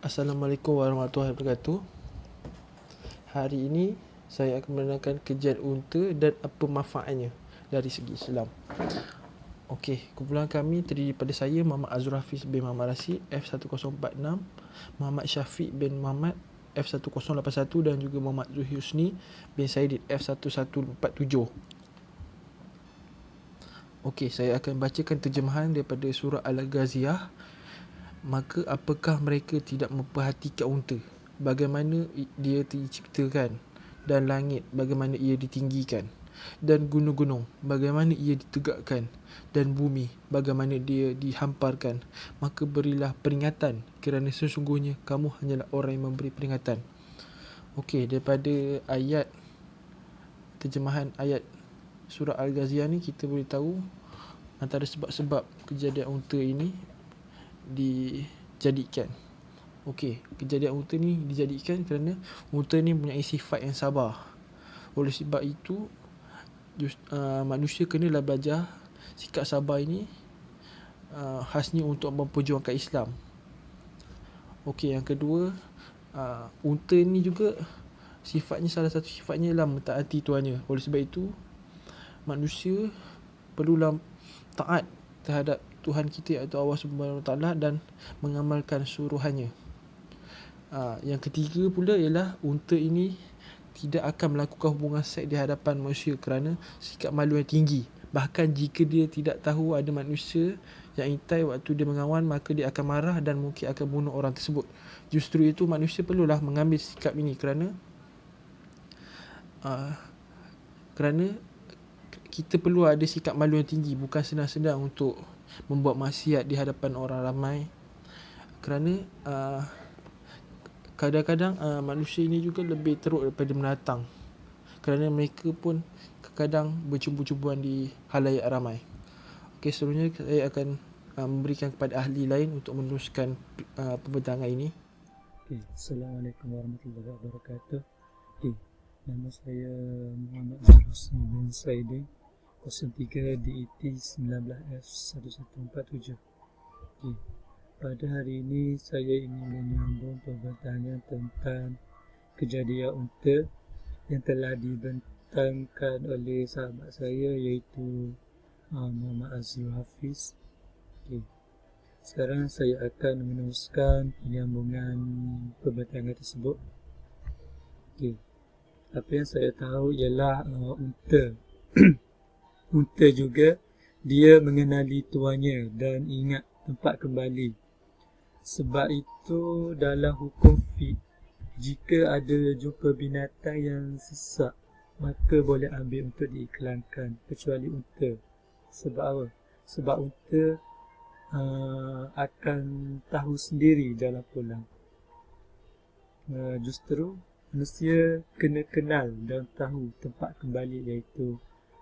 Assalamualaikum warahmatullahi wabarakatuh. Hari ini saya akan menerangkan kejadian unta dan apa manfaatnya dari segi Islam. Okey, kumpulan kami terdiri daripada saya, Muhammad Azrul Hafiz bin Muhammad Rashid, F1046, Muhammad Syafiq bin Muhammad, F1081 dan juga Muhammad Zuhi Husni bin Saidin, F1147. Okey, saya akan bacakan terjemahan daripada surah Al-Ghaziyah. Maka apakah mereka tidak memperhatikan unta, bagaimana dia diciptakan, dan langit bagaimana ia ditinggikan, dan gunung-gunung bagaimana ia ditegakkan, dan bumi bagaimana dia dihamparkan. Maka berilah peringatan, kerana sesungguhnya kamu hanyalah orang yang memberi peringatan. Okey, daripada ayat terjemahan ayat surah Al-Ghaziyah ni, kita boleh tahu antara sebab-sebab kejadian unta ini dijadikan. Okey, kejadian unta ni dijadikan kerana unta ni mempunyai sifat yang sabar. Oleh sebab itu manusia kenalah belajar sikap sabar ini, khasnya untuk memperjuangkan Islam. Okey, yang kedua, unta ni juga salah satu sifatnya ialah mentaati tuannya. Oleh sebab itu manusia perlulah taat terhadap Tuhan kita iaitu Allah Subhanahu Wa Taala dan mengamalkan suruhannya. Yang ketiga pula ialah unta ini tidak akan melakukan hubungan seks di hadapan manusia kerana sikap malu yang tinggi. Bahkan jika dia tidak tahu ada manusia yang intai waktu dia mengawan, maka dia akan marah dan mungkin akan bunuh orang tersebut. Justru itu manusia perlulah mengambil sikap ini kerana kita perlu ada sikap malu yang tinggi, bukan senang-senang untuk membuat maksiat di hadapan orang ramai. Kerana kadang-kadang manusia ini juga lebih teruk daripada binatang, kerana mereka pun kadang bercumbu-cumbuan di halayak ramai. Okey, seterusnya saya akan memberikan kepada ahli lain untuk meneruskan pembentangan ini. Assalamualaikum warahmatullahi wabarakatuh. Nama saya Muhammad Zuhi bin Saidin, 03 DET 19F1147. Pada hari ini saya ingin menyambung pembentangan tentang kejadian unta yang telah dibentangkan oleh sahabat saya iaitu Muhammad Azrul Hafiz. Sekarang saya akan meneruskan penyambungan pembentangan tersebut. Apa yang saya tahu ialah unta unta juga dia mengenali tuannya dan ingat tempat kembali. Sebab itu dalam hukum fiqh, jika ada jumpa binatang yang sesak, maka boleh ambil untuk diiklankan, kecuali unta. Sebab apa? Sebab unta akan tahu sendiri jalan pulang. Justru manusia kena kenal dan tahu tempat kembali iaitu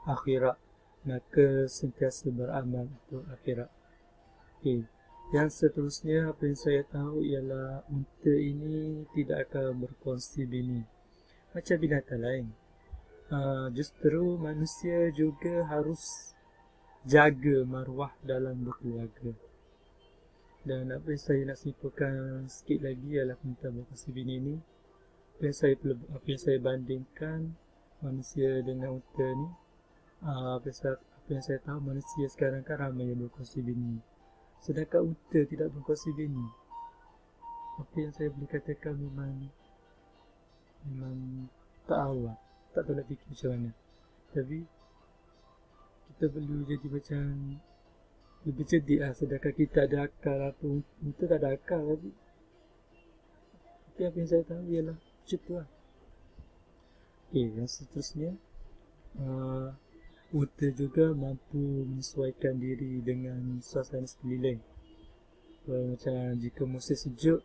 akhirat, maka sentiasa beramal untuk akhirat. Yang seterusnya, apa yang saya tahu ialah unta ini tidak akan berkongsi bini macam binatang lain. Justru manusia juga harus jaga maruah dalam berkeluarga. Dan apa yang saya nak simpulkan sikit lagi ialah tentang berkongsi bini ini. Apa yang saya bandingkan manusia dengan unta ni, apa yang saya tahu, manusia sekarang kan ramai yang berkongsi bini, sedangkan unta tidak berkongsi bini. Apa yang saya boleh katakan memang tak awal, tak tahu nak fikir macam mana. Tapi kita perlu jadi macam lebih cerdik lah, sedangkan kita ada akal. Unta tak ada akal. Tapi apa yang saya tahu ialah macam tu lah. Yang seterusnya, unta juga mampu menyesuaikan diri dengan suasana sekeliling. Macam jika musim sejuk,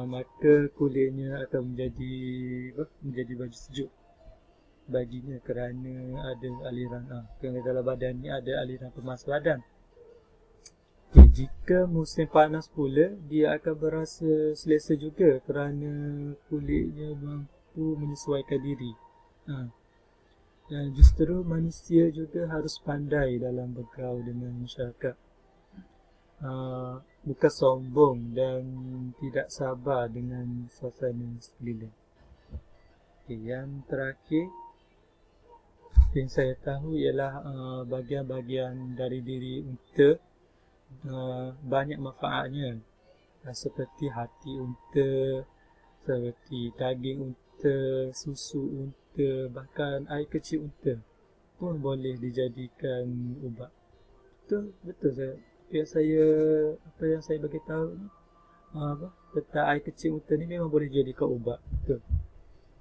maka kulitnya akan menjadi baju sejuk baginya, kerana ada aliran kerana dalam badan ni ada aliran pemas badan. Jika musim panas pula, dia akan berasa selesa juga kerana kulitnya mampu menyesuaikan diri. Dan justru manusia juga harus pandai dalam bergaul dengan masyarakat. bukan sombong dan tidak sabar dengan suasana sekeliling. Yang terakhir yang saya tahu ialah bahagian-bahagian dari diri unta banyak manfaatnya, seperti hati unta, seperti daging unta, susu unta, bahkan air kecil unta pun boleh dijadikan ubat. Betul apa yang saya bagi tahu ni, tentang air kecil unta ni memang boleh dijadikan ubat. Betul.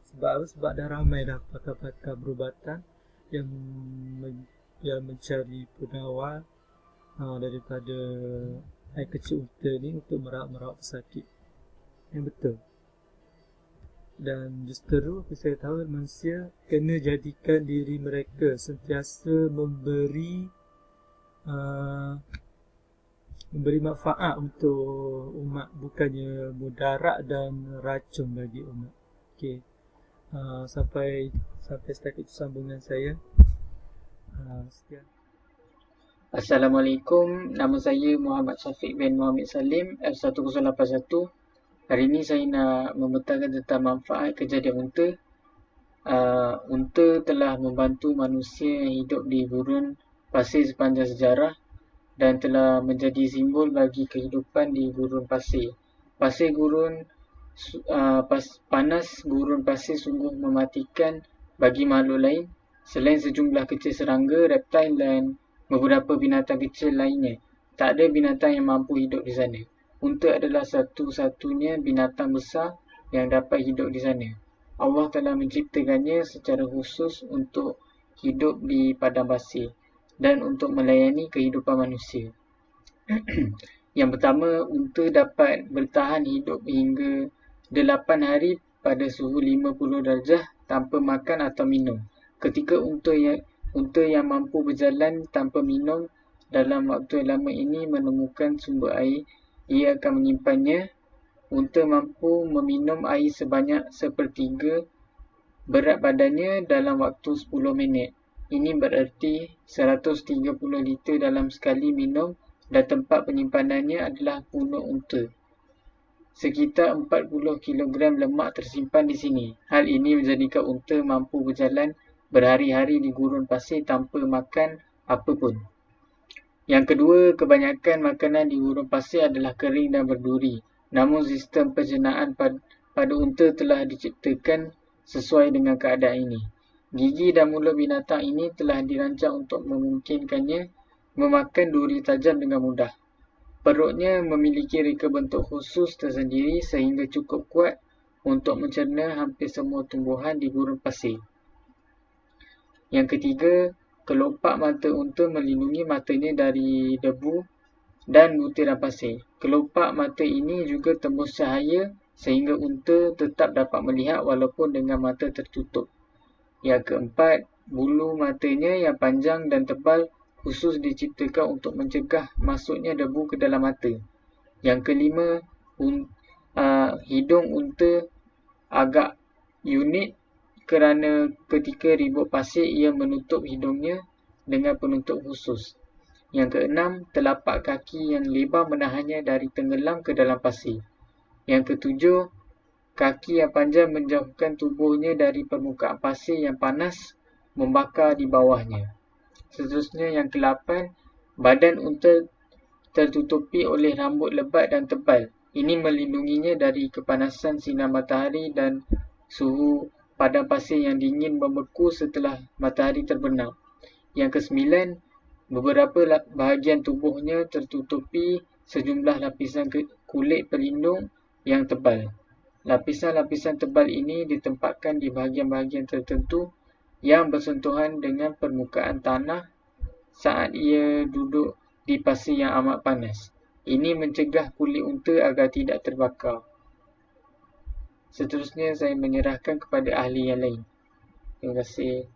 Sebab dah ramai dah pakar-pakar perubatan yang mencari penawar daripada air kecil unta ni untuk merawat pesakit. Yang betul. Dan justeru apa saya tahu, manusia kena jadikan diri mereka sentiasa memberi manfaat untuk umat, bukannya mudarat dan racun bagi umat. Okey. Sampai setakat itu sambungan saya. Sekian. Assalamualaikum, nama saya Muhammad Syafiq bin Muhammad Salim, F1081. Hari ini saya nak membentangkan tentang manfaat kejadian unta. Unta telah membantu manusia yang hidup di gurun pasir sepanjang sejarah dan telah menjadi simbol bagi kehidupan di gurun pasir. Panas gurun pasir sungguh mematikan bagi makhluk lain. Selain sejumlah kecil serangga, reptil dan beberapa binatang kecil lainnya, tak ada binatang yang mampu hidup di sana. Unta adalah satu-satunya binatang besar yang dapat hidup di sana. Allah telah menciptakannya secara khusus untuk hidup di padang pasir dan untuk melayani kehidupan manusia. Yang pertama, unta dapat bertahan hidup hingga 8 hari pada suhu 50 darjah tanpa makan atau minum. Ketika unta yang mampu berjalan tanpa minum dalam waktu yang lama ini menemukan sumber air, ia akan menyimpannya. Unta mampu meminum air sebanyak sepertiga berat badannya dalam waktu 10 minit. Ini berarti 130 liter dalam sekali minum dan tempat penyimpanannya adalah punuk unta. Sekitar 40 kilogram lemak tersimpan di sini. Hal ini menjadikan unta mampu berjalan berhari-hari di gurun pasir tanpa makan apa pun. Yang kedua, kebanyakan makanan di gurun pasir adalah kering dan berduri. Namun sistem pencernaan pada unta telah diciptakan sesuai dengan keadaan ini. Gigi dan mulut binatang ini telah dirancang untuk memungkinkannya memakan duri tajam dengan mudah. Perutnya memiliki reka bentuk khusus tersendiri sehingga cukup kuat untuk mencerna hampir semua tumbuhan di gurun pasir. Yang ketiga, kelopak mata unta melindungi matanya dari debu dan butiran pasir. Kelopak mata ini juga tembus cahaya sehingga unta tetap dapat melihat walaupun dengan mata tertutup. Yang keempat, bulu matanya yang panjang dan tebal khusus diciptakan untuk mencegah masuknya debu ke dalam mata. Yang kelima, hidung unta agak unik kerana ketika ribut pasir ia menutup hidungnya dengan penutup khusus. Yang keenam, telapak kaki yang lebar menahannya dari tenggelam ke dalam pasir. Yang ketujuh, kaki yang panjang menjauhkan tubuhnya dari permukaan pasir yang panas membakar di bawahnya. Seterusnya, yang ke-8, badan unta tertutupi oleh rambut lebat dan tebal. Ini melindunginya dari kepanasan sinar matahari dan suhu padang pasir yang dingin membeku setelah matahari terbenam. Yang ke-9, beberapa bahagian tubuhnya tertutupi sejumlah lapisan kulit pelindung yang tebal. Lapisan-lapisan tebal ini ditempatkan di bahagian-bahagian tertentu yang bersentuhan dengan permukaan tanah saat ia duduk di pasir yang amat panas. Ini mencegah kulit unta agar tidak terbakar. Seterusnya saya menyerahkan kepada ahli yang lain. Terima kasih.